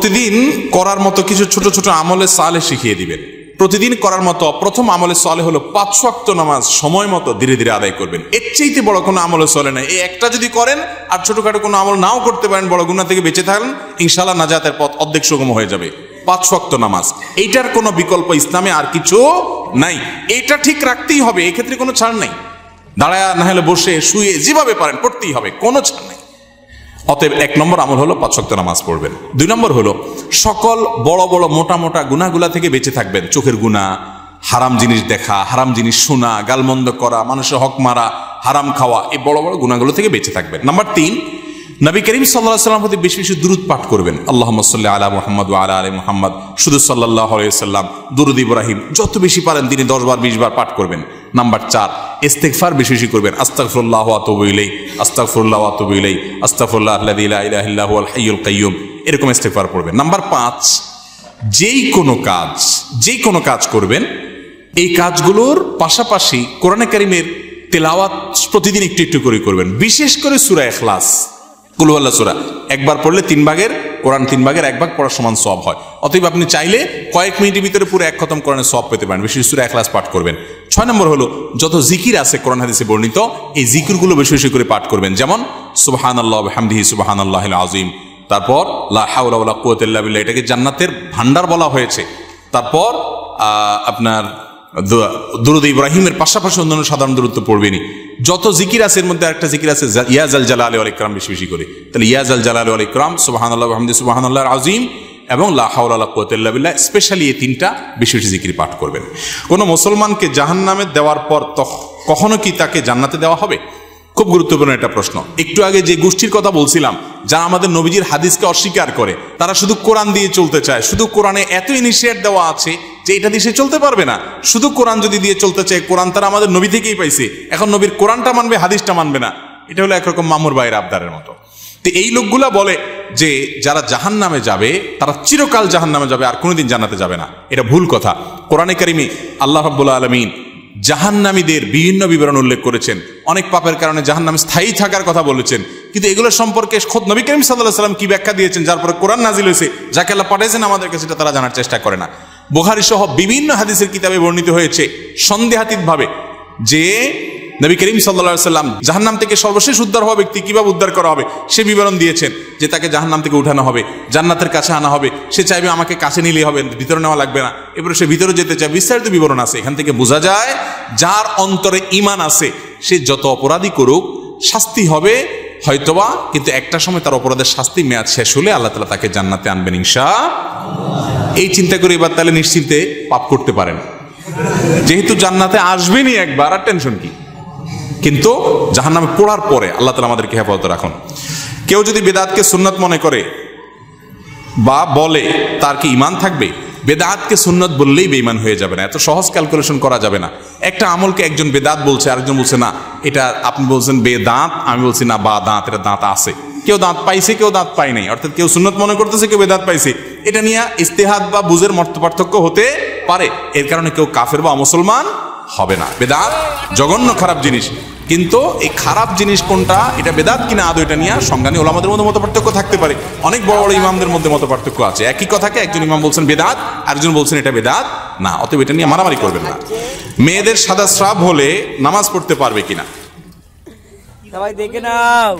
প্রতিদিন করার মতো কিছু ছোট ছোট আমলে সালেহ শিখিয়ে দিবেন। প্রতিদিন করার মতো প্রথম আমলে সালেহ হলো 5 ওয়াক্ত নামাজ সময় মতো ধীরে ধীরে আদায় করবেন। এর চাইতে বড় কোনো আমলে চলে না। এই একটা যদি করেন আর ছোটখাটো কোনো আমল নাও করতে পারেন, বড় গুনাহ থেকে বেঁচে থাকেন, ইনশাআল্লাহ নাজাতের পথ অর্ধেক সুগম হয়ে যাবে। 5 ওয়াক্ত নামাজ, এইটার কোনো বিকল্প ইসলামে আর কিছু নাই। এইটা ঠিক রাখতেই হবে, এই ক্ষেত্রে কোনো ছাড় নাই। দাঁড়ায় না হলে বসে শুয়ে যেভাবে পারেন পড়তেই হবে, কোনো ছাড় নাই। অতএব 1 নম্বর আমল হলো 5 ওয়াক্ত নামাজ পড়বেন। 2 নম্বর হলো সকল বড় বড় মোটা মোটা গুনাহগুলা থেকে বেঁচে থাকবেন। চোখের গুনাহ, হারাম জিনিস দেখা, হারাম জিনিস শোনা, গালমন্দ করা, মানুষের হক মারা, হারাম খাওয়া, এই বড় বড় গুনাহগুলো থেকে বেঁচে থাকবেন। নাম্বার 3, নবী করিম সাল্লাল্লাহু আলাইহি ওয়াসাল্লাম প্রতি বেশি বেশি দুরূদ পাঠ করবেন। আল্লাহুম্মা সাল্লি আলা মুহাম্মদ ওয়া আলা আলি মুহাম্মদ, শুধু সাল্লাল্লাহু আলাইহি ওয়াসাল্লাম, দুরূদ ইব্রাহিম যত বেশি পারেন দিনে 10 বার 20 বার পাঠ করবেন। নাম্বার 4, ইস্তিগফার বেশি বেশি করবেন। আস্তাগফিরুল্লাহ ওয়া আতুবু ইলাইহি, আস্তাগফিরুল্লাহ ওয়া আতুবু ইলাইহি, আস্তাগফিরুল্লাহ আল্লাযী লা ইলাহা ইল্লা হুয়াল হাইয়ুল কাইয়্যুম, এরকম ইস্তিগফার পড়বেন। নাম্বার 5, যেই কোনো কাজ করবেন, এই কাজগুলোর পাশাপাশি কোরআনে কারীমের তেলাওয়াত প্রতিদিন একটু একটু করে করবেন। বিশেষ করে সূরা ইখলাস, কুল হুয়াল্লাহ সূরা একবার পড়লে 3 ভাগের কোরআন 3 ভাগের 1 ভাগ পড়ার সমান সওয়াব হয়। অতএব আপনি চাইলে কয়েক মিনিটের ভিতরে পুরো 1 খতম কোরআনের সওয়াব পেতে পারেন। বিশেষ সূরা ইখলাস পাঠ করবেন। 6 নম্বর হলো যত জিকির আছে কোরআন হাদিসে বর্ণিত, এই জিকিরগুলো বেশি বেশি করে পাঠ করবেন। যেমন সুবহানাল্লাহ ওয়া বিহামদিহি সুবহানাল্লাহিল আযীম, তারপর লা হাওলা ওয়ালা কুওয়াতা ইল্লা বিল্লাহ, এটাকে জান্নাতের ভান্ডার বলা হয়েছে। তারপর আপনার দুরূদ ইব্রাহিমের পাশাপাশি অন্যান্য সাধারণ দুরূদ তো পড়বেনই। যত জিকির আছে এর মধ্যে একটা জিকির আছে ইয়া জাল জালালি ওয়াল ইকরাম, বেশি বেশি করে। তাহলে ইয়া জাল জালালি ওয়াল ইকরাম, সুবহানাল্লাহ ওয়া বিহামদিহি সুবহানাল্লাহিল আযীম এবং লা হাওলা ওয়ালা কুওয়াতা ইল্লা বিল্লাহ, স্পেশালি এই 3টা বেশি বেশি জিকির পাঠ করবেন। কোনো মুসলমানকে জাহান্নামে দেওয়ার পর কখনো কি তাকে জান্নাতে দেওয়া হবে? খুব গুরুত্বপূর্ণ একটা প্রশ্ন। একটু আগে যে গোষ্ঠীর কথা বলছিলাম, যারা আমাদের নবীজির হাদিসকে অস্বীকার করে, তারা শুধু কোরআন দিয়ে চলতে চায়। শুধু কোরআনে এত ইনিশিয়েট দেওয়া আছে যে এটা দিয়ে সে চলতে পারবে না। শুধু কোরআন যদি দিয়ে চলতে চায়, কোরআন তারা আমাদের নবী থেকেই পাইছে, এখন নবীর কোরআনটা মানবে, হাদিসটা মানবে না। এটা হলো একরকম মামুর ভাইয়ের আবদারের মতো। তো এই লোকগুলা বলে যে যারা জাহান্নামে যাবে তারা চিরকাল জাহান্নামে যাবে, আর কোনোদিন জান্নাতে যাবে না। এটা ভুল কথা। কোরআনে কারিমে আল্লাহ রাব্বুল আলামিন জাহান্নামীদের বিভিন্ন বিবরণ উল্লেখ করেছেন। অনেক পাপের কারণে জাহান্নামে স্থায়ী থাকার কথা বলেছেন, কিন্তু এগুলো সম্পর্কে খোদ নবী করিম সাল্লাল্লাহু আলাইহি ওয়াসাল্লাম কি ব্যাখ্যা দিয়েছেন, যার পরে কোরআন নাজিল হয়েছে, যাকে আল্লাহ পাঠিয়েছেন আমাদের কাছে, সেটা তারা জানার চেষ্টা করে না। বুখারী সহ বিভিন্ন হাদিসের কিতাবে বর্ণিত হয়েছে সন্দেহাতীতভাবে যে নবী করিম সাল্লাল্লাহু আলাইহি ওয়াসাল্লাম জাহান্নাম থেকে সর্বশেষ উদ্ধার হওয়া ব্যক্তি কিভাবে উদ্ধার করা হবে সে বিবরণ দিয়েছেন। যে তাকে জাহান্নাম থেকে উঠানো হবে, জান্নাতের কাছে আনা হবে, সে চাইবে আমাকে কাছে নিলেই হবে, ভিতরে নেওয়া লাগবে না, এবারে সে ভিতরে যেতে চায়, বিস্তারিত বিবরণ আছে। এখান থেকে বোঝা যায় যার অন্তরে ঈমান আছে সে যত অপরাধী করুক শাস্তি হবে হয়তোবা, কিন্তু একটা সময় তার অপরাধের শাস্তি মেয়াদ শেষ হলে আল্লাহ তাআলা তাকে জান্নাতে আনবেন ইনশাআল্লাহ। এই চিন্তা করে এবার তাহলে নিশ্চিন্তে পাপ করতে পারেন, যেহেতু জান্নাতে আসবেনই একবার, আর টেনশন কি। কিন্তু জাহান্নামে পড়ার পরে আল্লাহ তাআলা আমাদেরকে হেফাজতে রাখুন। কেউ যদি বেদাতকে সুন্নত মনে করে বা বলে, তার কি ঈমান থাকবে? বেদাতকে সুন্নত বললেই বেঈমান হয়ে যাবে না, এত সহজ ক্যালকুলেশন করা যাবে না। একটা আমলকে একজন বেদাত বলছে, আরেকজন বলছে না এটা আপনি বলছেন বেদাত, আমি বলছি না বা দাঁত, এটা দাঁত আছে। কেউ দাঁত পাইছে, কেউ দাঁত পায় নাই, অর্থাৎ কেউ সুন্নত মনে করতেছে, কেউ বেদাত পাইছে। এটা নিয়ে ইজতিহাদ বা বুঝের মত পার্থক্য হতে পারে, এর কারণে কেউ কাফের বা মুসলমান হবে না। বেদাত জঘন্য খারাপ জিনিস, কিন্তু এই খারাপ জিনিস কোনটা, এটা বেদাত কিনা আদৌ, এটা নিয়ে সংজ্ঞানী ওলামাদের মধ্যে মত পার্থক্য থাকতে পারে। অনেক বড় বড় ইমামদের মধ্যে মত পার্থক্য আছে। একই কথাকে একজন ইমাম বলছেন বেদাত, আরেকজন বলছেন এটা বেদাত না। অতএব এটা নিয়ে মারামারি করবেন না। মেয়েদের সাদা স্রাব হলে নামাজ পড়তে পারবে কিনা? সবাই দেখে নাও।